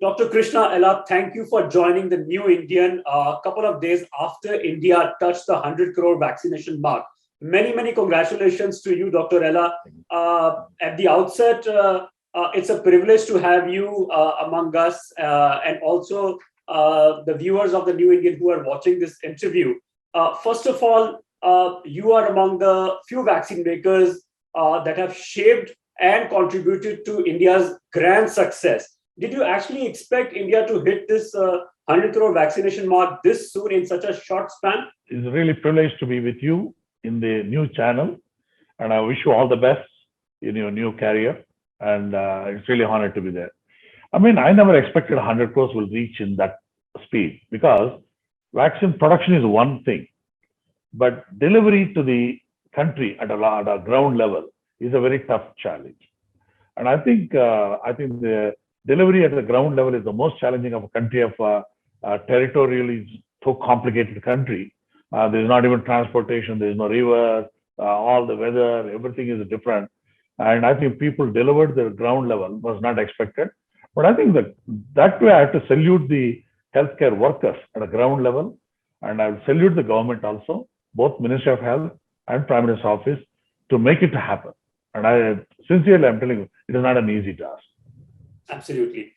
Dr. Krishna Ella, thank you for joining the New Indian a couple of days after India touched the 100 crore vaccination mark. Many congratulations to you, Dr. Ella. At the outset, it's a privilege to have you among us and also the viewers of the New Indian who are watching this interview. First of all, you are among the few vaccine makers that have shaped and contributed to India's grand success. Did you actually expect India to hit this 100 crore vaccination mark this soon in such a short span? It's really a privilege to be with you in the new channel, and I wish you all the best in your new career. And it's really honored to be there. I mean, I never expected 100 crores will reach in that speed because vaccine production is one thing, but delivery to the country at a ground level is a very tough challenge. And I think the delivery at the ground level is the most challenging of a country of territorially so complicated country. There's not even transportation, there's no river, all the weather, everything is different. And I think people delivered the ground level was not expected. But I think that way I have to salute the healthcare workers at a ground level. And I will salute the government also, both Ministry of Health and Prime Minister's office to make it happen. And I sincerely, I'm telling you, it is not an easy task. Absolutely.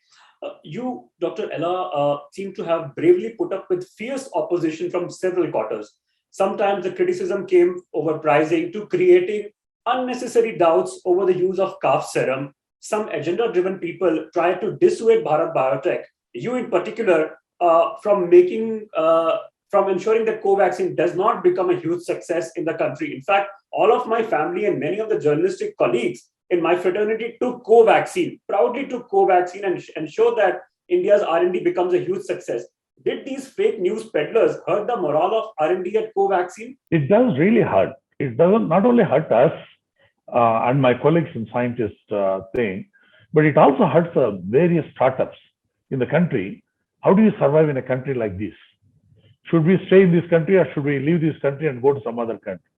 You, Dr. Ella, seem to have bravely put up with fierce opposition from several quarters. Sometimes the criticism came over pricing to creating unnecessary doubts over the use of calf serum. Some agenda-driven people tried to dissuade Bharat Biotech, you in particular, from ensuring that Covaxin does not become a huge success in the country. In fact, all of my family and many of the journalistic colleagues in my fraternity took Covaxin, proudly took Covaxin and ensured that India's R&D becomes a huge success. Did these fake news peddlers hurt the morale of R&D at Covaxin? It does really hurt. It doesn't not only hurt us and my colleagues and scientists thing, but it also hurts various startups in the country. How do you survive in a country like this? Should we stay in this country or should we leave this country and go to some other country?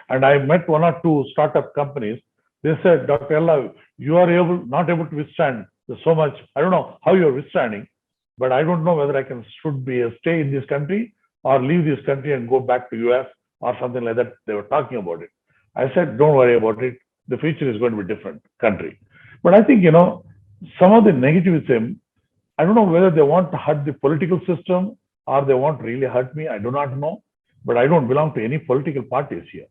And I met one or two startup companies. They said, Dr. Ella, you are not able to withstand so much. I don't know how you're withstanding, but I don't know whether I should stay in this country or leave this country and go back to US or something like that. They were talking about it. I said, don't worry about it. The future is going to be different country. But I think, some of the negativism, I don't know whether they want to hurt the political system or they want to really hurt me. I do not know. But I don't belong to any political parties here.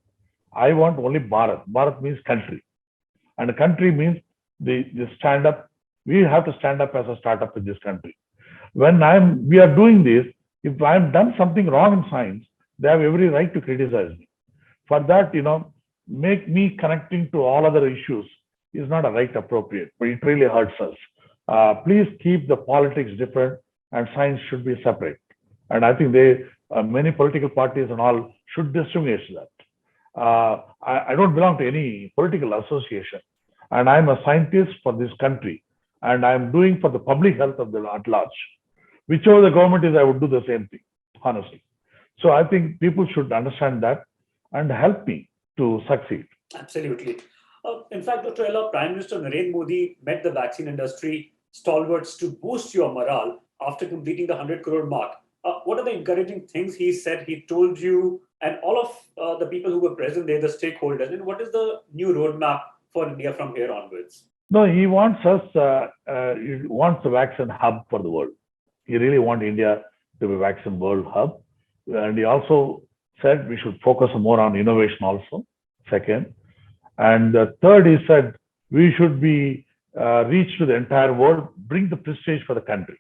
I want only Bharat. Bharat means country. And a country means the stand up. We have to stand up as a startup in this country. When we are doing this, if I've done something wrong in science, they have every right to criticize me. For that, make me connecting to all other issues is not a right appropriate, but it really hurts us. Please keep the politics different and science should be separate. And I think many political parties and all should distinguish that. I don't belong to any political association, and I'm a scientist for this country, and I'm doing for the public health of the at large. Whichever the government is, I would do the same thing, honestly. So I think people should understand that and help me to succeed. Absolutely. In fact, Dr. Ella, Prime Minister Narendra Modi met the vaccine industry stalwarts to boost your morale after completing the 100 crore mark. What are the encouraging things he said, he told you, and all of the people who were present there, the stakeholders, and what is the new roadmap for India from here onwards? No, he wants he wants a vaccine hub for the world. He really wants India to be a vaccine world hub. And he also said we should focus more on innovation also, second. And the third, he said we should be reach to the entire world, bring the prestige for the country,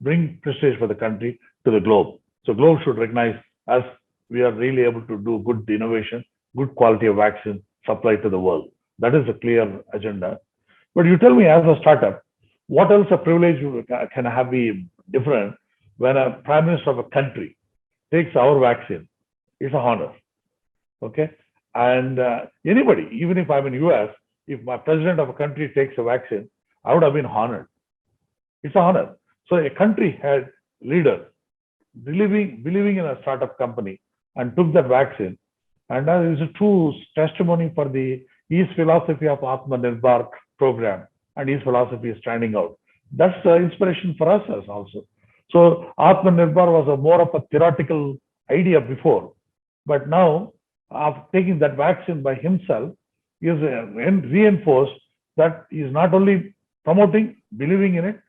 bring prestige for the country to the globe. So globe should recognize us. We are really able to do good innovation, good quality of vaccine supply to the world. That is a clear agenda. But you tell me as a startup, what else a privilege can have be different when a prime minister of a country takes our vaccine? It's a honor. Okay. And anybody, even if I'm in US, if my president of a country takes a vaccine, I would have been honored. It's an honor. So a country had leader believing in a startup company and took that vaccine. And that is a true testimony for his philosophy of Atmanirbhar program. And his philosophy is standing out. That's the inspiration for us as also. So Atmanirbhar was a more of a theoretical idea before, but now after taking that vaccine by himself, he is reinforced that he is not only promoting, believing in it,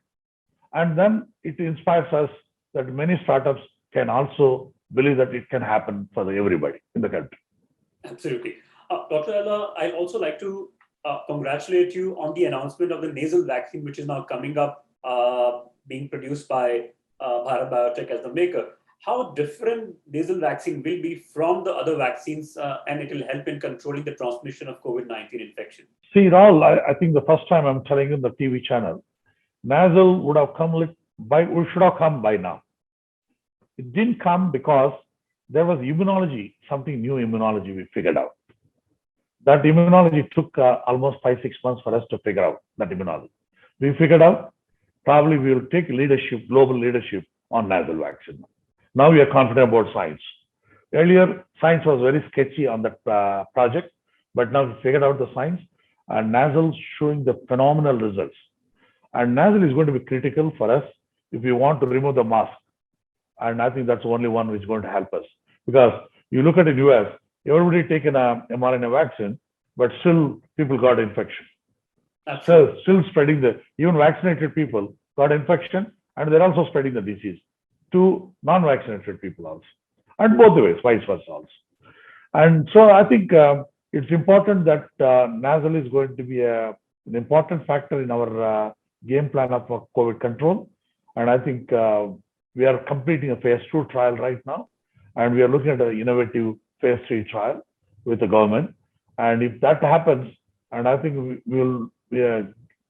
and then it inspires us that many startups can also believe that it can happen for everybody in the country. Absolutely. Dr. Ella, I'd also like to congratulate you on the announcement of the nasal vaccine, which is now coming up, being produced by Bharat Biotech as the maker. How different nasal vaccine will be from the other vaccines, and it will help in controlling the transmission of COVID-19 infection? See, Rahul, I think the first time I'm telling in the TV channel, nasal would have come should have come by now. It didn't come because there was immunology, something new immunology we figured out. That immunology took almost 5-6 months for us to figure out that immunology. We figured out probably we will take leadership, global leadership on nasal vaccine. Now we are confident about science. Earlier, science was very sketchy on that project, but now we figured out the science, and nasal showing the phenomenal results. And nasal is going to be critical for us if we want to remove the mask. And I think that's the only one which is going to help us. Because you look at the US, everybody taken a mRNA vaccine, but still people got infection. Still spreading even vaccinated people got infection, and they're also spreading the disease to non-vaccinated people also. And both the ways, vice versa also. And so I think it's important that nasal is going to be an important factor in our game plan of COVID control. And I think we are completing a phase 2 trial right now, and we are looking at an innovative phase 3 trial with the government. And if that happens, and I think we will be a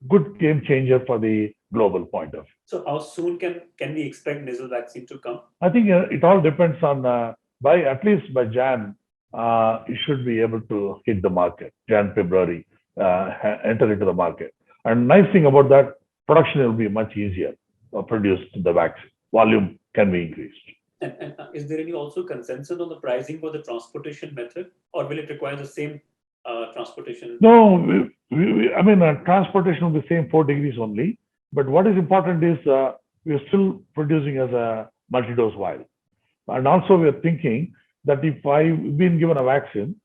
good game changer for the global point of view. So how soon can we expect nasal vaccine to come? I think it all depends on at least by Jan, it should be able to hit the market. Jan, February, enter into the market. And nice thing about that, production will be much easier. Produced the vaccine volume can be increased. And is there any also consensus on the pricing for the transportation method, or will it require the same transportation? No, I mean transportation will be the same 4 degrees only. But what is important is we are still producing as a multi-dose vial, and also we are thinking that if I've been given a vaccine,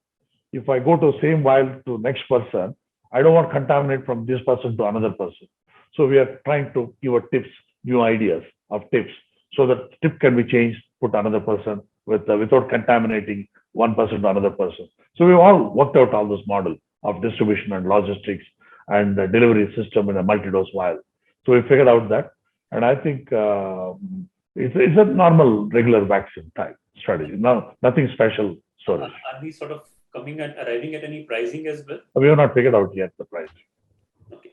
if I go to the same vial to next person, I don't want to contaminate from this person to another person. So we are trying to give a tips, new ideas of tips, so that tip can be changed, put another person without contaminating one person to another person. So we've all worked out all this model of distribution and logistics and the delivery system in a multi-dose vial. So we figured out that, and I think it's a normal, regular vaccine type strategy. Now, nothing special storage. Are we sort of arriving at any pricing as well? We have not figured out yet the price. Okay.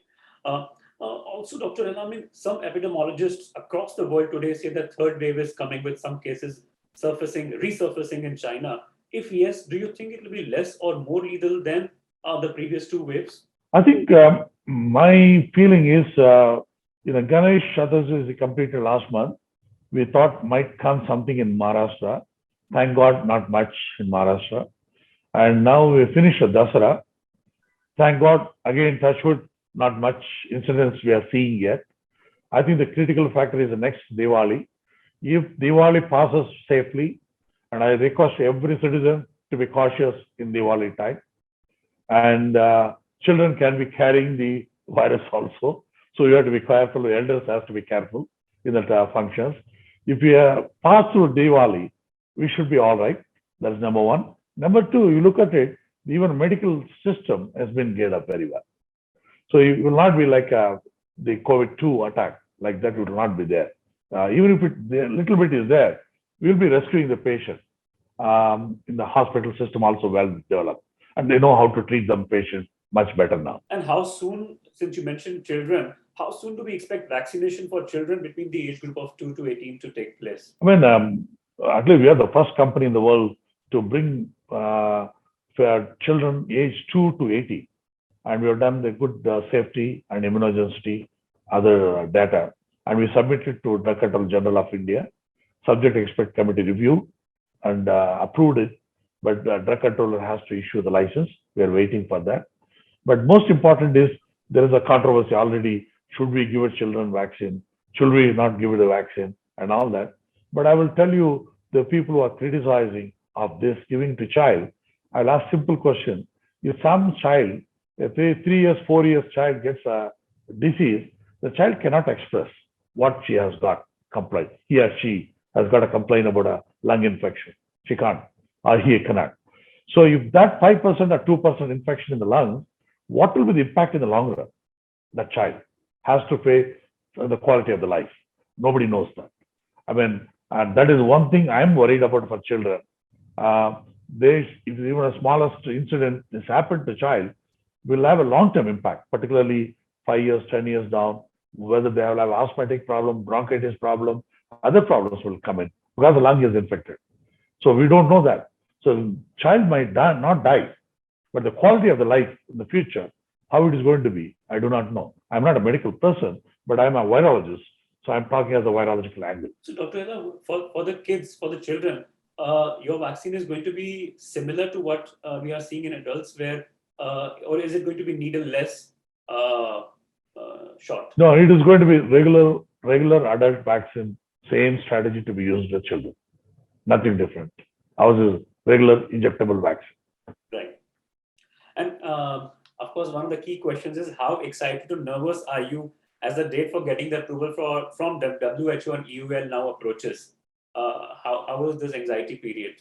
Also, Dr. Ella, I mean, some epidemiologists across the world today say that third wave is coming, with some cases resurfacing in China. If yes, do you think it will be less or more lethal than the previous 2 waves? I think my feeling is, Ganesh Chaturthi is completed last month. We thought might come something in Maharashtra. Thank God, not much in Maharashtra. And now we finished the Dasara. Thank God, again, touch wood, not much incidents we are seeing yet. I think the critical factor is the next Diwali. If Diwali passes safely, and I request every citizen to be cautious in Diwali time, and children can be carrying the virus also. So you have to be careful. The elders have to be careful in the functions. If we pass through Diwali, we should be all right. That's number one. Number two, you look at it, even medical system has been geared up very well. So it will not be like the COVID-2 attack, like that will not be there. Even if a little bit is there, we'll be rescuing the patient. In the hospital system also well developed, and they know how to treat them patients much better now. And how soon, since you mentioned children, how soon do we expect vaccination for children between the age group of 2 to 18 to take place? I mean, at least we are the first company in the world to bring for children age 2 to 18. And we have done the good safety and immunogenicity, other data. And we submitted to Drug Control General of India, subject expert committee review, and approved it. But the drug controller has to issue the license. We are waiting for that. But most important is there is a controversy already. should we give a children vaccine? Should we not give it a vaccine and all that? But I will tell you, the people who are criticizing of this giving to child, I'll ask simple question. If some child, a 3 years, 4 years child gets a disease, the child cannot express what she has got complaint. He or she has got a complaint about a lung infection. She can't, or he cannot. So if that 5% or 2% infection in the lungs, what will be the impact in the long run? That child has to pay the quality of the life. Nobody knows that. I mean, and that is one thing I'm worried about for children. If even a smallest incident has happened to a child, will have a long-term impact, particularly 5 years, 10 years down, whether they will have asthmatic problem, bronchitis problem, other problems will come in because the lung is infected. So we don't know that. So child might die, not die, but the quality of the life in the future, how it is going to be, I do not know. I'm not a medical person, but I'm a virologist. So I'm talking as a virological angle. So Dr. Ella, for the kids, for the children, your vaccine is going to be similar to what we are seeing in adults, where or is it going to be needle-less shot? No, it is going to be regular adult vaccine, same strategy to be used with children. Nothing different. Ours is regular injectable vaccine. Right. And of course, one of the key questions is how excited or nervous are you as the date for getting the approval from the WHO and EUL now approaches? How is this anxiety period?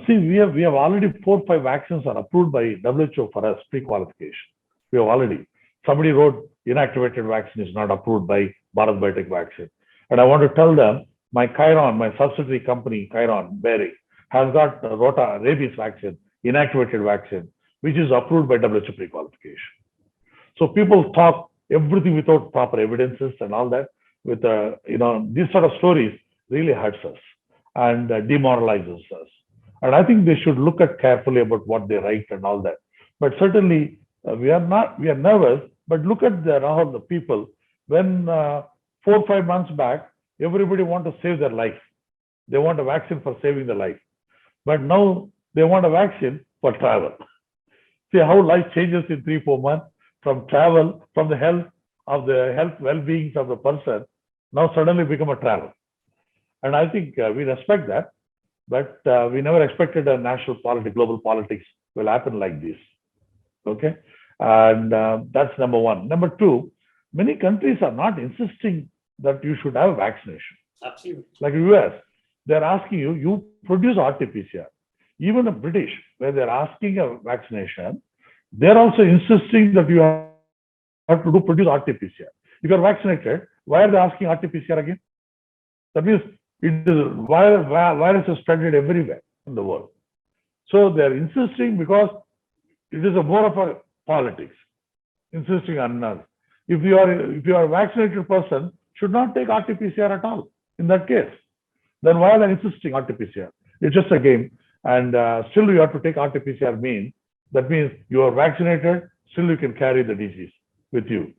See, we have already 4 or 5 vaccines are approved by WHO for us pre-qualification. We have already. Somebody wrote inactivated vaccine is not approved by Bharat Biotech vaccine. And I want to tell them, my Chiron, my subsidiary company, Chiron Bearing, has got Rota rabies vaccine, inactivated vaccine, which is approved by WHO pre-qualification. So people talk everything without proper evidences and all that. With these sort of stories really hurts us and demoralizes us. And I think they should look at carefully about what they write and all that. But certainly we are nervous. But look at the people. When 4 or 5 months back, everybody want to save their life. They want a vaccine for saving their life. But now they want a vaccine for travel. See how life changes in 3 or 4 months from travel, from the health well-being of the person, now suddenly become a travel. And I think we respect that, but we never expected a national politics, global politics will happen like this. Okay. And that's number one. Number two, many countries are not insisting that you should have vaccination. Absolutely. Like US, they're asking you produce RT-PCR. Even the British, where they're asking a vaccination, they're also insisting that you have to produce RT-PCR. If you're vaccinated, why are they asking RT-PCR again? That means virus is spread everywhere in the world. So they're insisting because it is more of a politics, insisting on us. If you are a vaccinated person, should not take RT-PCR at all. In that case, then why are they insisting RT-PCR? It's just a game, and still you have to take RT-PCR. That means you are vaccinated, still you can carry the disease with you.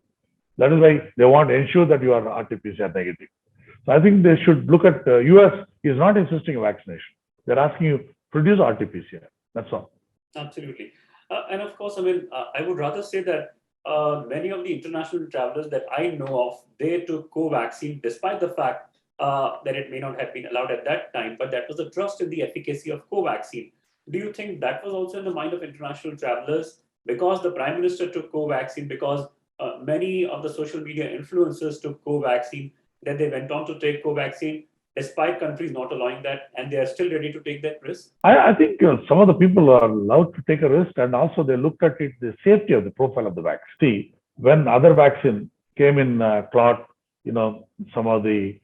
That is why they want to ensure that you are RT-PCR negative. So I think they should look at US is not insisting on vaccination. They're asking you produce RT-PCR. That's all. Absolutely. And of course, I would rather say that many of the international travelers that I know of, they took Covaxin despite the fact that it may not have been allowed at that time, but that was a trust in the efficacy of Covaxin. Do you think that was also in the mind of international travelers because the Prime Minister took Covaxin, because many of the social media influencers took Covaxin, that they went on to take Covaxin despite countries not allowing that, and they are still ready to take that risk? I think some of the people are allowed to take a risk, and also they looked at it, the safety of the profile of the vaccine. See, when other vaccine came in clot, some of the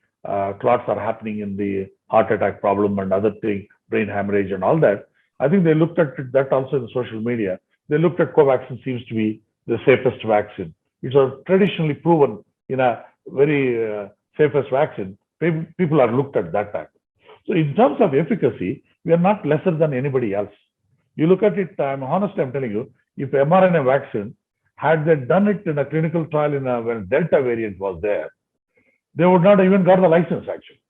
clots are happening in the heart attack problem and other things, brain hemorrhage and all that. I think they looked at that also in the social media. They looked at Covaxin seems to be the safest vaccine. It's traditionally proven in a very safest vaccine. People are looked at that time. So in terms of efficacy, we are not lesser than anybody else. You look at it, I'm telling you, if mRNA vaccine, had they done it in a clinical trial when Delta variant was there, they would not even got the license actually.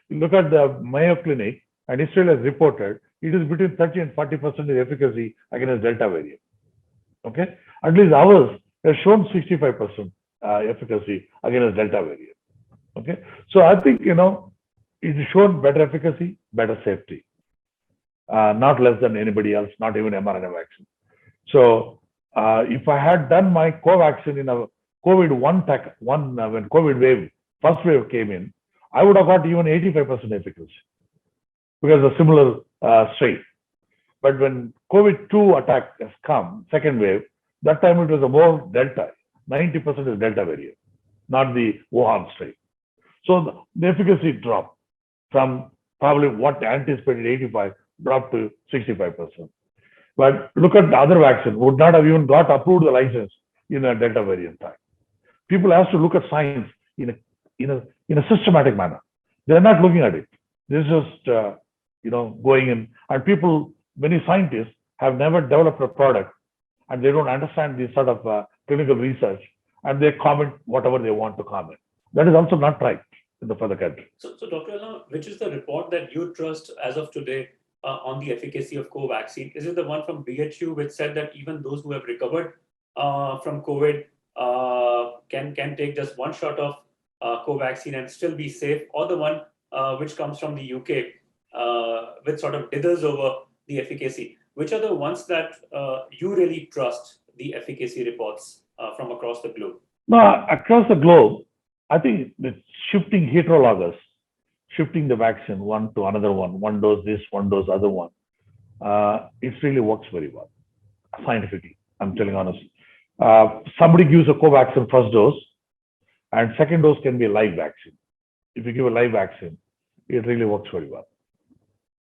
You look at the Mayo Clinic, and Israel has reported, it is between 30 and 40% efficacy against Delta variant. Okay? At least ours has shown 65%. efficacy against Delta variant. Okay, so I think it has shown better efficacy, better safety, not less than anybody else, not even mRNA vaccine. So if I had done my Covaxin in a COVID one when COVID wave first wave came in, I would have got even 85% efficacy because of similar strain. But when COVID-2 attack has come, second wave, that time it was a more Delta. 90% is Delta variant, not the Wuhan strain. So the efficacy dropped from probably what anticipated 85 dropped to 65%. But look at the other vaccine, would not have even got approved the license in a Delta variant time. People have to look at science in a systematic manner. They're not looking at it. This is just going in, and people, many scientists have never developed a product, and they don't understand this sort of clinical research, and they comment whatever they want to comment. That is also not right for the country. So Dr. Ella, which is the report that you trust as of today on the efficacy of Covaxin? Is it the one from BHU which said that even those who have recovered from COVID can take just one shot of Covaxin and still be safe, or the one which comes from the UK which sort of dithers over the efficacy? Which are the ones that you really trust the efficacy reports from across the globe? No, across the globe, I think the shifting heterologous, shifting the vaccine one to another one dose this, one dose other one, it really works very well scientifically. I'm telling honestly. Somebody gives a Covaxin first dose, and second dose can be a live vaccine. If you give a live vaccine, it really works very well.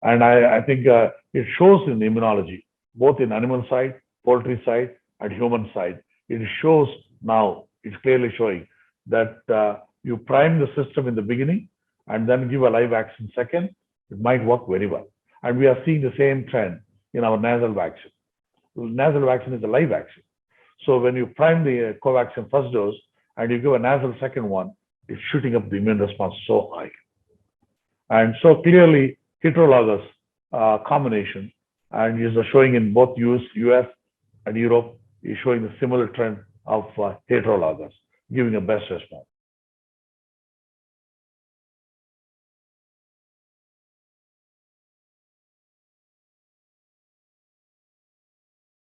And I think it shows in immunology, both in animal side, poultry side, and human side. It shows now, it's clearly showing that you prime the system in the beginning and then give a live vaccine second, it might work very well. And we are seeing the same trend in our nasal vaccine. Nasal vaccine is a live vaccine. So when you prime the Covaxin first dose and you give a nasal second one, it's shooting up the immune response so high. And so clearly, heterologous combination, and is showing in both US and Europe, is showing the similar trend of heterologous, giving a best response.